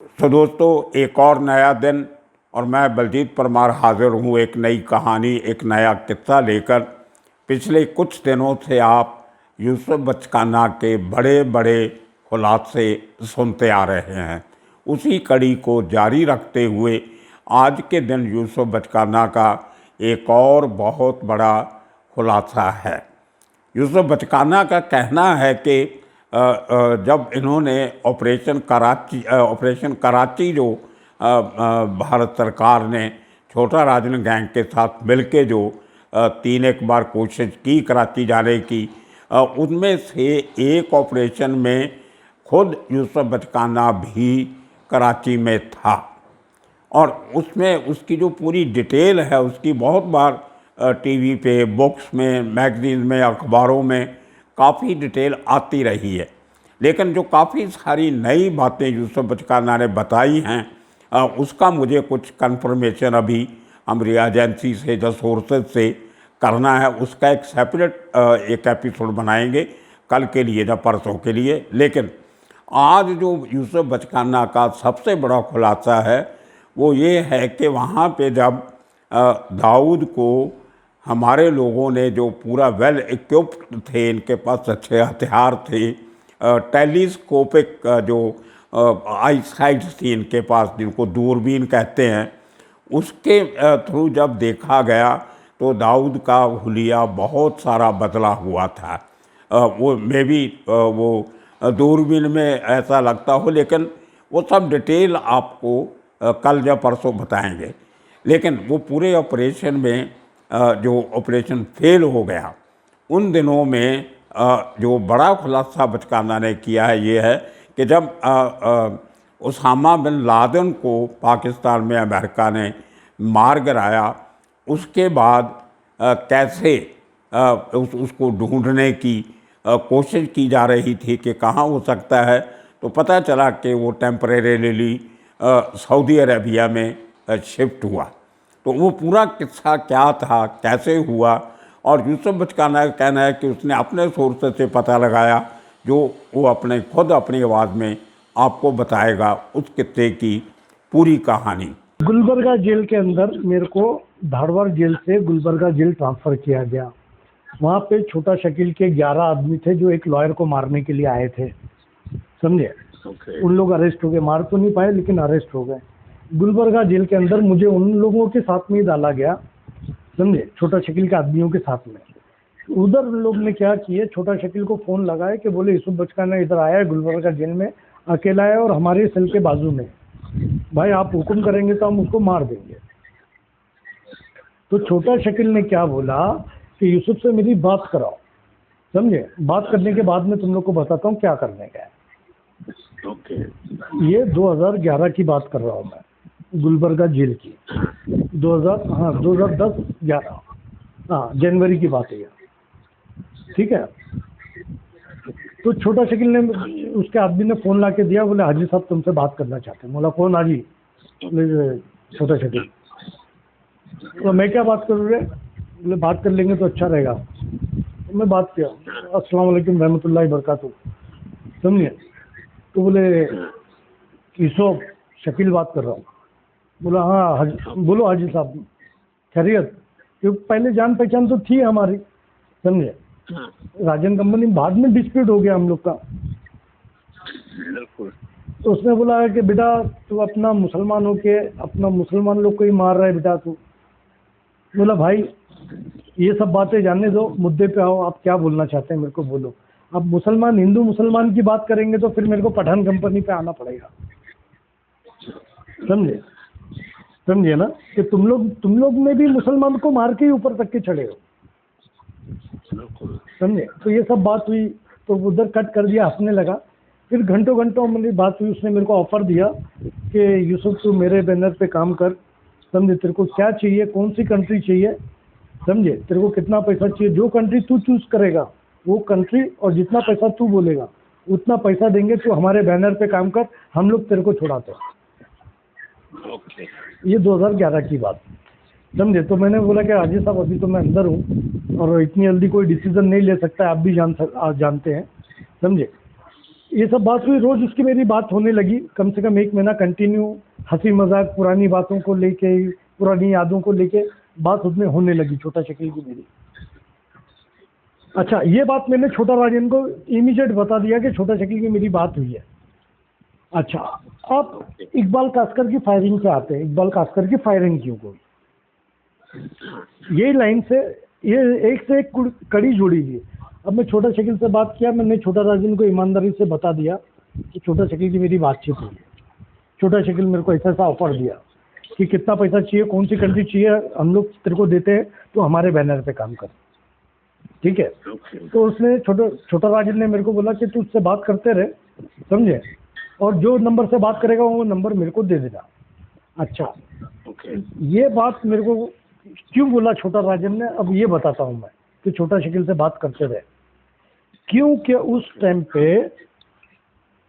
तो दोस्तों, एक और नया दिन और मैं बलजीत परमार हाजिर हूँ एक नई कहानी, एक नया किस्सा लेकर। पिछले कुछ दिनों से आप यूसुफ बचकाना के बड़े बड़े खुलासे सुनते आ रहे हैं। उसी कड़ी को जारी रखते हुए आज के दिन यूसुफ बचकाना का एक और बहुत बड़ा खुलासा है। यूसुफ बचकाना का कहना है कि जब इन्होंने ऑपरेशन कराची जो भारत सरकार ने छोटा राजन गैंग के साथ मिलके जो 3 बार कोशिश की कराची जाने की, उनमें से एक ऑपरेशन में खुद यूसुफ बचकाना भी कराची में था और उसमें उसकी जो पूरी डिटेल है उसकी बहुत बार टीवी पे, बुक्स में, मैगजीन में, अखबारों में काफ़ी डिटेल आती रही है। लेकिन जो काफ़ी सारी नई बातें यूसुफ बचकाना ने बताई हैं, उसका मुझे कुछ कंफर्मेशन अभी हमारी एजेंसी से, द सोर्सेज से करना है। उसका एक सेपरेट एक एपिसोड बनाएंगे कल के लिए या परसों के लिए। लेकिन आज जो यूसुफ बचकाना का सबसे बड़ा खुलासा है वो ये है कि वहाँ पे जब दाऊद को हमारे लोगों ने, जो पूरा वेल इक्विप्ड थे, इनके पास अच्छे हथियार थे, टेलीस्कोपिक जो आई साइट थी इनके पास, जिनको दूरबीन कहते हैं, उसके थ्रू जब देखा गया तो दाऊद का हुलिया बहुत सारा बदला हुआ था। वो मे बी वो दूरबीन में ऐसा लगता हो, लेकिन वो सब डिटेल आपको कल या परसों बताएंगे। लेकिन वो पूरे ऑपरेशन में जो ऑपरेशन फेल हो गया, उन दिनों में जो बड़ा खुलासा बचकाना ने किया है ये है कि जब उसामा बिन लादेन को पाकिस्तान में अमेरिका ने मार गिराया, उसके बाद कैसे उसको ढूंढने की कोशिश की जा रही थी कि कहाँ हो सकता है, तो पता चला कि वो टेम्परेरीली सऊदी अरेबिया में शिफ्ट हुआ। तो वो पूरा किस्सा क्या था, कैसे हुआ, और यूसुफ बचकाना का कहना है कि उसने अपने सोर्स से पता लगाया, जो वो अपने खुद अपनी आवाज़ में आपको बताएगा उस किस्से की पूरी कहानी। गुलबर्गा जेल के अंदर मेरे को धारवाड़ जेल से गुलबर्गा जेल ट्रांसफ़र किया गया। वहाँ पे छोटा शकील के 11 आदमी थे जो एक लॉयर को मारने के लिए आए थे, समझे। उन लोग अरेस्ट हो गए, मार तो नहीं पाए लेकिन अरेस्ट हो गए। गुलबर्गा जेल के अंदर मुझे उन लोगों के साथ में ही डाला गया, समझे, छोटा शकील के आदमियों के साथ में। उधर लोग ने क्या किए, छोटा शकील को फ़ोन लगाया कि बोले यूसुफ बचकाना इधर आया है गुलबर्गा जेल में, अकेला है और हमारे सेल के बाजू में, भाई आप हुक्म करेंगे तो हम उसको मार देंगे। तो छोटा शकील ने क्या बोला कि यूसुफ से मेरी बात कराओ, समझे, बात करने के बाद में तुम लोग को बताता हूँ क्या करने का है। ये 2011 की बात कर रहा हूँ मैं, गुलबर्गा जेल की। 2010-11, हाँ, जनवरी की बात है ये, ठीक है। तो छोटा शकील ने, उसके आदमी ने फ़ोन ला के दिया, बोले हाजी साहब तुमसे बात करना चाहते हैं। बोला कौन हाजी? बोले छोटा शकील। तो मैं क्या बात करूँ रे? बोले बात कर लेंगे तो अच्छा रहेगा। तो मैं बात किया, अस्सलाम वालेकुम रहमतुल्लाहि बरकातहू, समझिए। तो बोले यूसुफ शकील बात कर रहा हूँ। बोला हाँ बोलो हाजी साहब, खैरियत? क्योंकि पहले जान पहचान तो थी हमारी, समझे। राजन कंपनी बाद में डिस्प्यूट हो गया हम लोग का। तो उसने बोला है कि बेटा तू अपना मुसलमान हो के अपना मुसलमान लोग को ही मार रहा है बेटा तू। बोला भाई ये सब बातें जानने दो, मुद्दे पे आओ, आप क्या बोलना चाहते हैं मेरे को बोलो। अब मुसलमान हिंदू मुसलमान की बात करेंगे तो फिर मेरे को पठान कंपनी पे आना पड़ेगा, समझे, समझे ना, कि तुम लोग में भी मुसलमान को मार के ही ऊपर तक के चढ़े हो, समझे। तो ये सब बात हुई, तो उधर कट कर दिया, हंसने लगा। फिर घंटों मेरी बात हुई, उसने मेरे को ऑफ़र दिया कि यूसुफ तू मेरे बैनर पे काम कर, समझे, तेरे को क्या चाहिए, कौन सी कंट्री चाहिए, समझे, तेरे को कितना पैसा चाहिए, जो कंट्री तू चूज़ करेगा वो कंट्री, और जितना पैसा तू बोलेगा उतना पैसा देंगे, तू हमारे बैनर पे काम कर, हम लोग तेरे को छुड़ाते हैं। ये 2011 की बात, समझे। तो मैंने बोला कि हाजी साहब अभी तो मैं अंदर हूँ और इतनी जल्दी कोई डिसीज़न नहीं ले सकता है, आप भी जानते हैं, समझे। ये सब बात हुई, रोज उसकी मेरी बात होने लगी, कम से कम 1 महीना कंटिन्यू, हंसी मजाक, पुरानी बातों को लेके, पुरानी यादों को लेके बात उसमें होने लगी, छोटा शकील की मेरी। अच्छा, ये बात मैंने छोटा राजन को इमीडिएट बता दिया कि छोटा शकील की मेरी बात हुई है। अच्छा, आप इकबाल कास्कर की फायरिंग पे आते हैं। इकबाल कास्कर की फायरिंग क्यों हुई, यही लाइन से ये एक से एक कड़ी जुड़ी हुई। अब मैं छोटा शकील से बात किया, मैंने छोटा राजन को ईमानदारी से बता दिया कि छोटा शकील की मेरी बातचीत हुई है। छोटा शकील मेरे को ऐसा ऑफर दिया कि कितना पैसा चाहिए, कौन सी कंट्री चाहिए, हम लोग तेरे को देते हैं, तो हमारे बैनर पे काम कर, ठीक है। तो उसने छोटा राजन ने मेरे को बोला कि तू उससे बात करते रहे, समझे, और जो नंबर से बात करेगा वो नंबर मेरे को दे देना। अच्छा, ये बात मेरे को क्यों बोला छोटा राजन ने, अब ये बताता हूँ मैं कि छोटा शकील से बात करते रहे। क्योंकि उस टाइम पे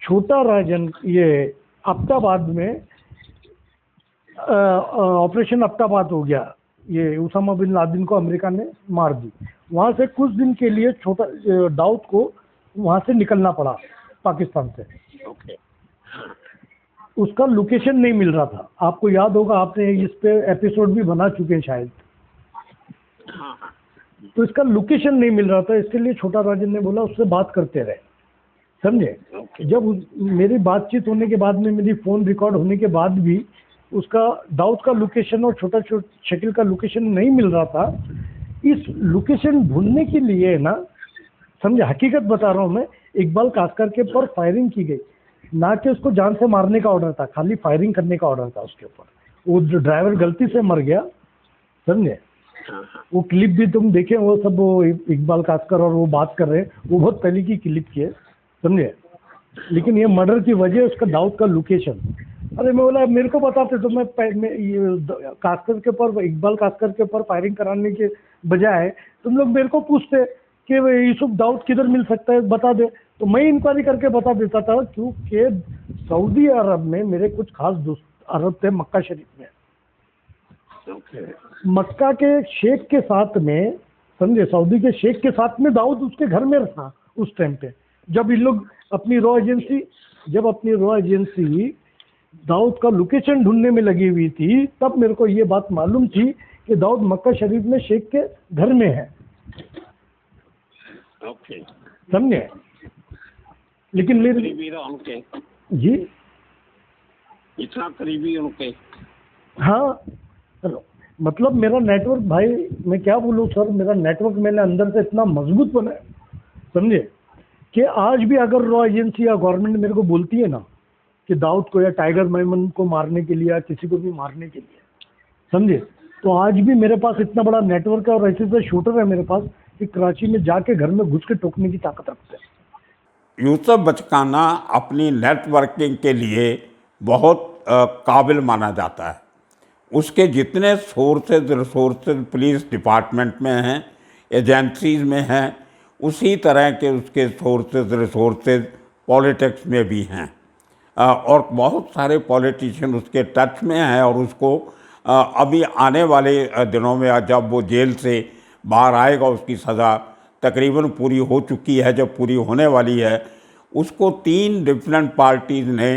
छोटा राजन ये अब्टाबाद में ऑपरेशन अब्टाबाद हो गया, ये उसामा बिन लादेन को अमेरिका ने मार दी। वहाँ से कुछ दिन के लिए छोटा दाऊद को वहाँ से निकलना पड़ा पाकिस्तान से। उसका लोकेशन नहीं मिल रहा था, आपको याद होगा, आपने इस पे एपिसोड भी बना चुके हैं शायद। तो इसका लोकेशन नहीं मिल रहा था, इसके लिए छोटा राजन ने बोला उससे बात करते रहे, समझे। जब मेरी बातचीत होने के बाद में, मेरी फ़ोन रिकॉर्ड होने के बाद भी उसका दाऊद का लोकेशन और छोटा शकील का लोकेशन नहीं मिल रहा था। इस लोकेशन ढूंढने के लिए ना, समझे, हकीकत बता रहा हूँ मैं, इकबाल कास्कर के पर फायरिंग की गई, ना कि उसको जान से मारने का ऑर्डर था, खाली फायरिंग करने का ऑर्डर था उसके ऊपर। वो ड्राइवर गलती से मर गया, समझे। वो क्लिप भी तुम देखें, वो सब वो इकबाल कास्कर और वो बात कर रहे हैं, वो बहुत पहले की क्लिप की है, समझे। लेकिन ये मर्डर की वजह उसका दाऊद का लोकेशन। अरे मैं बोला मेरे को बताते तो मैं ये कास्कर के ऊपर, इकबाल कास्कर के ऊपर फायरिंग कराने के बजाय तुम लोग मेरे को पूछते कि यूसुफ दाऊद किधर मिल सकता है, बता दे, तो मैं इंक्वायरी करके बता देता था। क्योंकि सऊदी अरब में मेरे कुछ खास दोस्त अरब थे, मक्का शरीफ में। मक्का के शेख के साथ में, समझे, सऊदी के शेख के साथ में दाऊद उसके घर में था उस टाइम पे। जब इन लोग अपनी रॉ एजेंसी दाऊद का लोकेशन ढूंढने में लगी हुई थी, तब मेरे को ये बात मालूम थी कि दाऊद मक्का शरीफ में शेख के घर में है, समझे। लेकिन मेरे उनके जी इतना करीबी उनके, हाँ, चलो, मतलब मेरा नेटवर्क, भाई मैं क्या बोलूँ सर, मेरा नेटवर्क मैंने अंदर से इतना मजबूत बनाया, समझे, कि आज भी अगर रॉ एजेंसी या गवर्नमेंट मेरे को बोलती है ना कि दाऊद को या टाइगर मेमन को मारने के लिए या किसी को भी मारने के लिए, समझे, तो आज भी मेरे पास इतना बड़ा नेटवर्क है और ऐसे ऐसे शूटर है मेरे पास कि कराची में जाके घर में घुस के टोकने की ताकत रखते हैं। यूसुफ बचकाना अपनी नेटवर्किंग के लिए बहुत काबिल माना जाता है। उसके जितने सोर्सेज रिसोर्सेज पुलिस डिपार्टमेंट में हैं, एजेंसीज में हैं, उसी तरह के उसके सोर्सेज रिसोर्सेज पॉलिटिक्स में भी हैं। और बहुत सारे पॉलिटिशियन उसके टच में हैं और उसको अभी आने वाले दिनों में जब वो जेल से बाहर आएगा, उसकी सज़ा तकरीबन पूरी हो चुकी है, जब पूरी होने वाली है, उसको 3 डिफरेंट पार्टीज़ ने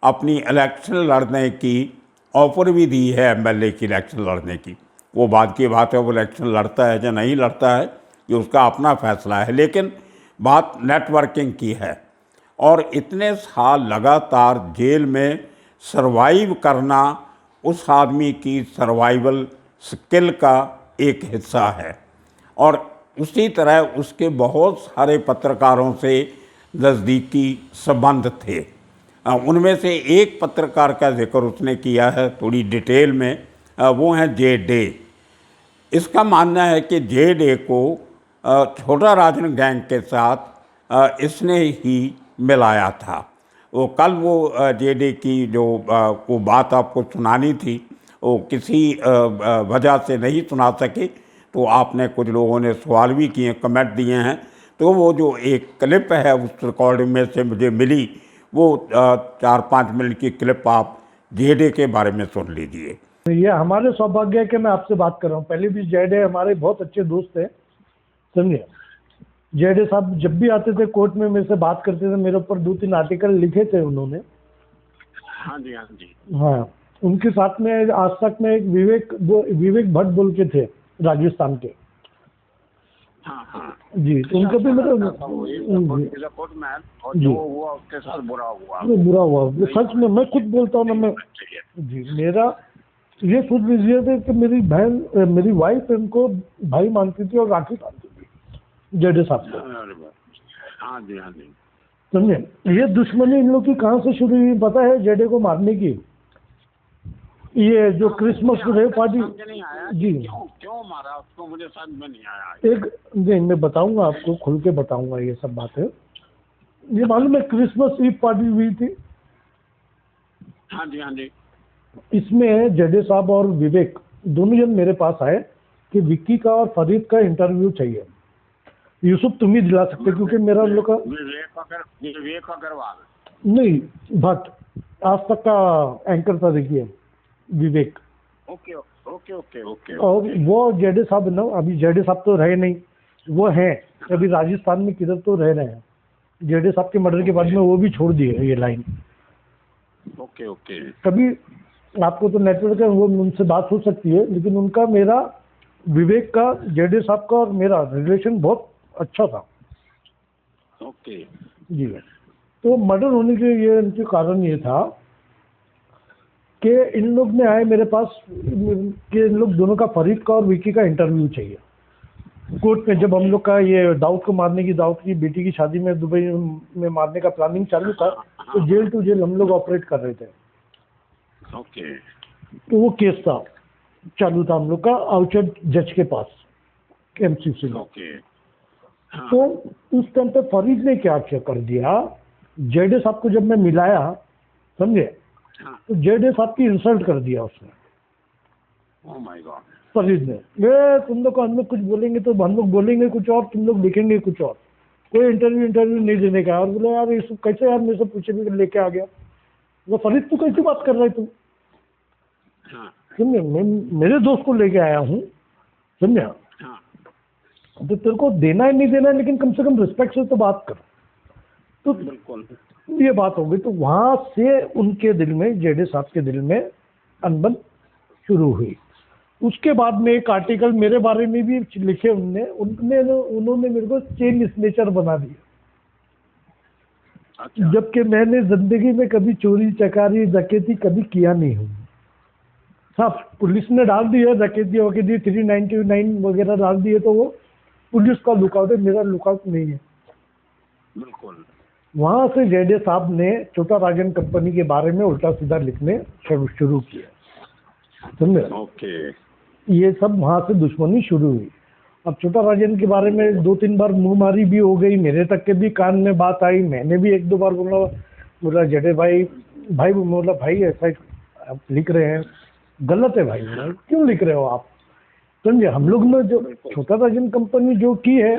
अपनी इलेक्शन लड़ने की ऑफ़र भी दी है, एमएलए की इलेक्शन लड़ने की। वो बाद की बात है, वो इलेक्शन लड़ता है या नहीं लड़ता है, ये उसका अपना फैसला है, लेकिन बात नेटवर्किंग की है। और इतने साल लगातार जेल में सरवाइव करना उस आदमी की सर्वाइवल स्किल का एक हिस्सा है। और उसी तरह उसके बहुत सारे पत्रकारों से नज़दीकी संबंध थे। उनमें से एक पत्रकार का जिक्र उसने किया है थोड़ी डिटेल में, वो हैं जे डे। इसका मानना है कि जे डे को छोटा राजन गैंग के साथ इसने ही मिलाया था। वो कल वो जे डे की जो वो बात आपको सुनानी थी, वो किसी वजह से नहीं सुना सके, तो आपने कुछ लोगों ने सवाल भी किए, कमेंट दिए हैं, तो वो जो एक क्लिप है उस रिकॉर्डिंग में से मुझे मिली, वो 4-5 मिनट की क्लिप आप जे डे के बारे में सुन लीजिए। ये हमारे सौभाग्य है कि मैं आपसे बात कर रहा हूँ। पहले भी जे डे हमारे बहुत अच्छे दोस्त थे, समझे। जेडे साहब जब भी आते थे कोर्ट में मेरे से बात करते थे, मेरे ऊपर 2-3 आर्टिकल लिखे थे उन्होंने। हाँ जी, हाँ जी। हाँ, उनके साथ में आज तक में एक विवेक भट्ट बोल के थे राजस्थान के। हाँ हाँ जी, तो उनका भी कोर्ट में और जो हुआ उसके साथ बुरा हुआ। बुरा हुआ सच में, मैं खुद बोलता हूँ ना, मैं जी, मेरा ये सोच लीजिए थे कि मेरी बहन, मेरी वाइफ इनको भाई मानती थी और राखी बांधती थी जेडे साहब को। हाँ जी, हाँ जी। समझे, ये दुश्मनी इन लोग की कहाँ से शुरू हुई पता है? जेडे को मारने की। ये जो क्रिसमस डे पार्टी नहीं आया जी, क्यों मारा उसको, मुझे समझ में नहीं आया। एक नहीं, मैं बताऊंगा आपको, खुल के बताऊंगा ये सब बातें। ये मालूम है क्रिसमस ईव पार्टी हुई थी, हाँ जी, हाँ जी। इसमें जेडे साहब और विवेक दोनों जन मेरे पास आए कि विक्की का और फरीद का इंटरव्यू चाहिए। यूसुफ तुम ही दिला सकते, क्योंकि मेरा उन लोग का विवेक अग्रवाल नहीं, भट्ट आज तक का एंकर था, देखिए Vivek. Okay okay okay okay. और वो जेडे साहब ना, अभी जेडे साहब तो रहे नहीं, वो हैं अभी राजस्थान में किधर तो रह रहे हैं। जेडे साहब के मर्डर के बाद में वो भी छोड़ दिए ये लाइन। Okay okay. कभी आपको तो नेटवर्क है, वो उनसे बात हो सकती है, लेकिन उनका मेरा, विवेक का, जेडे साहब का और मेरा रिलेशन बहुत अच्छा था। ओके जी, तो मर्डर होने के ये इनके कारण ये था कि इन लोग ने आए मेरे पास कि इन लोग दोनों का, फरीद का और विकी का इंटरव्यू चाहिए कोर्ट में। जब हम लोग का ये दाऊद को मारने की, दाऊद की बेटी की शादी में दुबई में मारने का प्लानिंग चालू था, तो जेल टू जेल हम लोग ऑपरेट कर रहे थे। ओके। तो वो केस था, चालू था हम लोग का आउचर जज के पास, एमसीसी में। ओके। तो उस टाइम पे फरीद ने क्या क्या कर दिया, जेडे साहब को जब मैं मिलाया, समझे, तो जेडे साहब की इंसल्ट कर दिया उसने। Oh my God. फरीद ने, ये तुम लोग को हम लोग कुछ बोलेंगे तो हम लोग बोलेंगे कुछ और, तुम लोग लिखेंगे कुछ और, कोई इंटरव्यू नहीं देने का। और बोले यार ये सब कैसे, यार मेरे से पूछे भी लेके आ गया। वो फरीद तू कैसी बात कर रहा है तू, समझे, मैं मेरे दोस्त को लेके आया हूँ, समझा, तो तेरे को देना है नहीं देना है, लेकिन कम से कम रिस्पेक्ट से तो बात कर। तो बिल्कुल ये बात हो गई। तो वहां से उनके दिल में, जेडे साहब के दिल में अनबन शुरू हुई। उसके बाद में एक आर्टिकल मेरे बारे में भी लिखे उन्होंने मेरे को चेन स्नेचर बना दिया। अच्छा। जबकि मैंने जिंदगी में कभी चोरी चकारी डकैती कभी किया नहीं हूँ। साहब पुलिस ने डाल दी है डकैती वकैती 399 वगैरह डाल दिए, तो वो पुलिस का लुकआउट है, मेरा लुकआउट नहीं है। बिल्कुल। वहां से जेडे साहब ने छोटा राजन कंपनी के बारे में उल्टा सीधा लिखने शुरू किया, समझे। ओके। ये सब वहां से दुश्मनी शुरू हुई। अब छोटा राजन के बारे में 2-3 बार मुंहमारी भी हो गई, मेरे तक के भी कान में बात आई, मैंने भी 1-2 बार बोला जेडे भाई बोला भाई ऐसा आप लिख रहे हैं, गलत है भाई, बोला क्यों लिख रहे हो आप, समझे। हम लोग ने जो छोटा राजन कंपनी जो की है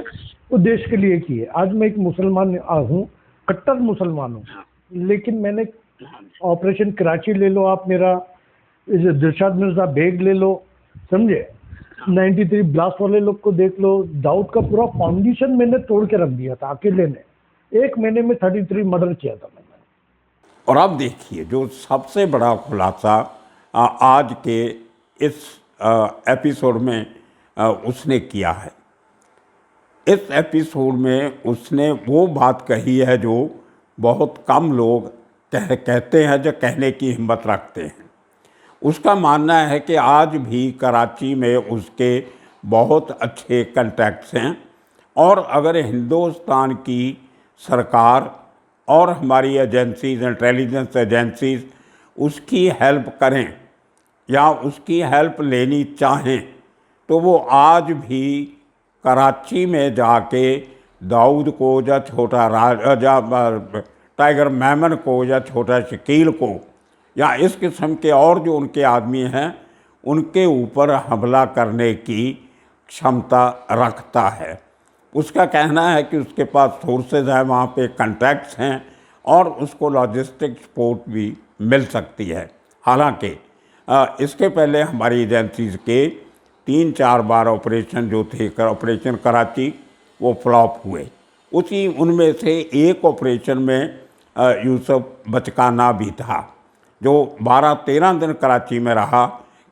वो देश के लिए की है। आज मैं एक मुसलमान हूँ, कट्टर मुसलमान हूँ, लेकिन मैंने ऑपरेशन कराची ले लो आप, मेरा दिलशाद मिर्जा बेग ले लो, समझे, 93 ब्लास्ट वाले लोग को देख लो, दाऊद का पूरा फाउंडेशन मैंने तोड़ के रख दिया था अकेले ने। 1 महीने में 33 मर्डर किया था मैंने। और अब देखिए जो सबसे बड़ा खुलासा आज के इस एपिसोड में उसने किया है। इस एपिसोड में उसने वो बात कही है जो बहुत कम लोग कहते हैं, जो कहने की हिम्मत रखते हैं। उसका मानना है कि आज भी कराची में उसके बहुत अच्छे कॉन्टैक्ट्स हैं, और अगर हिंदुस्तान की सरकार और हमारी एजेंसीज, इंटेलिजेंस एजेंसीज उसकी हेल्प करें या उसकी हेल्प लेनी चाहें, तो वो आज भी कराची में जाके दाऊद को या छोटा टाइगर मेमन को या छोटा शकील को या इस किस्म के और जो उनके आदमी हैं उनके ऊपर हमला करने की क्षमता रखता है। उसका कहना है कि उसके पास सोर्सेज हैं, वहाँ पे कॉन्टैक्ट्स हैं और उसको लॉजिस्टिक सपोर्ट भी मिल सकती है। हालांकि इसके पहले हमारी एजेंसीज के 3-4 बार ऑपरेशन जो थे, ऑपरेशन कराची, वो फ्लॉप हुए। उसी उनमें से एक ऑपरेशन में यूसुफ बचकाना भी था, जो 12-13 दिन कराची में रहा।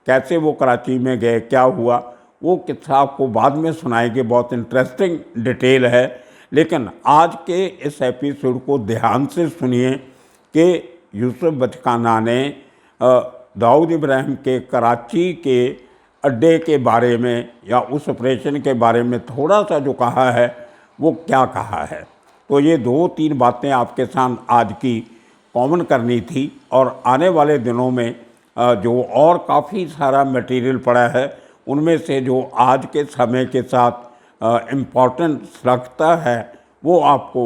कैसे वो कराची में गए, क्या हुआ, वो किस्सा आपको बाद में सुनाएंगे, बहुत इंटरेस्टिंग डिटेल है। लेकिन आज के इस एपिसोड को ध्यान से सुनिए कि यूसुफ बचकाना ने दाऊद इब्राहिम के कराची के अड्डे के बारे में या उस ऑपरेशन के बारे में थोड़ा सा जो कहा है वो क्या कहा है। तो ये 2-3 बातें आपके साथ आज की कॉमन करनी थी, और आने वाले दिनों में जो और काफ़ी सारा मटेरियल पड़ा है उनमें से जो आज के समय के साथ इम्पोर्टेंस रखता है वो आपको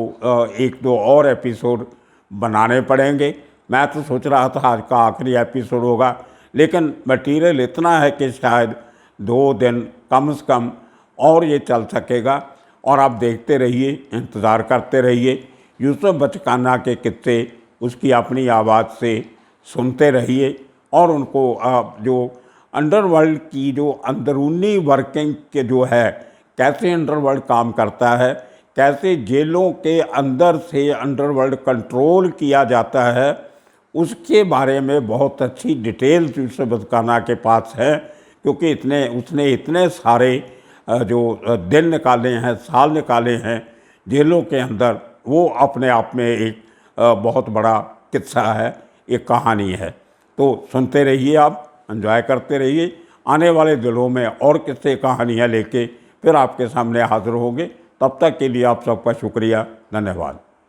1-2 और एपिसोड बनाने पड़ेंगे। मैं तो सोच रहा था आज का आखिरी एपिसोड होगा, लेकिन मटेरियल इतना है कि शायद 2 दिन कम से कम और ये चल सकेगा। और आप देखते रहिए, इंतज़ार करते रहिए, यूसुफ बचकाना के किस्से उसकी अपनी आवाज़ से सुनते रहिए, और उनको जो अंडरवर्ल्ड की जो अंदरूनी वर्किंग के जो है, कैसे अंडरवर्ल्ड काम करता है, कैसे जेलों के अंदर से अंडरवर्ल्ड कंट्रोल किया जाता है, उसके बारे में बहुत अच्छी डिटेल्स यूसुफ बचकाना के पास है। क्योंकि उसने इतने सारे जो दिन निकाले हैं, साल निकाले हैं जेलों के अंदर, वो अपने आप में एक बहुत बड़ा किस्सा है, एक कहानी है। तो सुनते रहिए, आप एंजॉय करते रहिए। आने वाले दिनों में और किस्से कहानियाँ लेके फिर आपके सामने हाजिर होंगे। तब तक के लिए आप सबका शुक्रिया, धन्यवाद।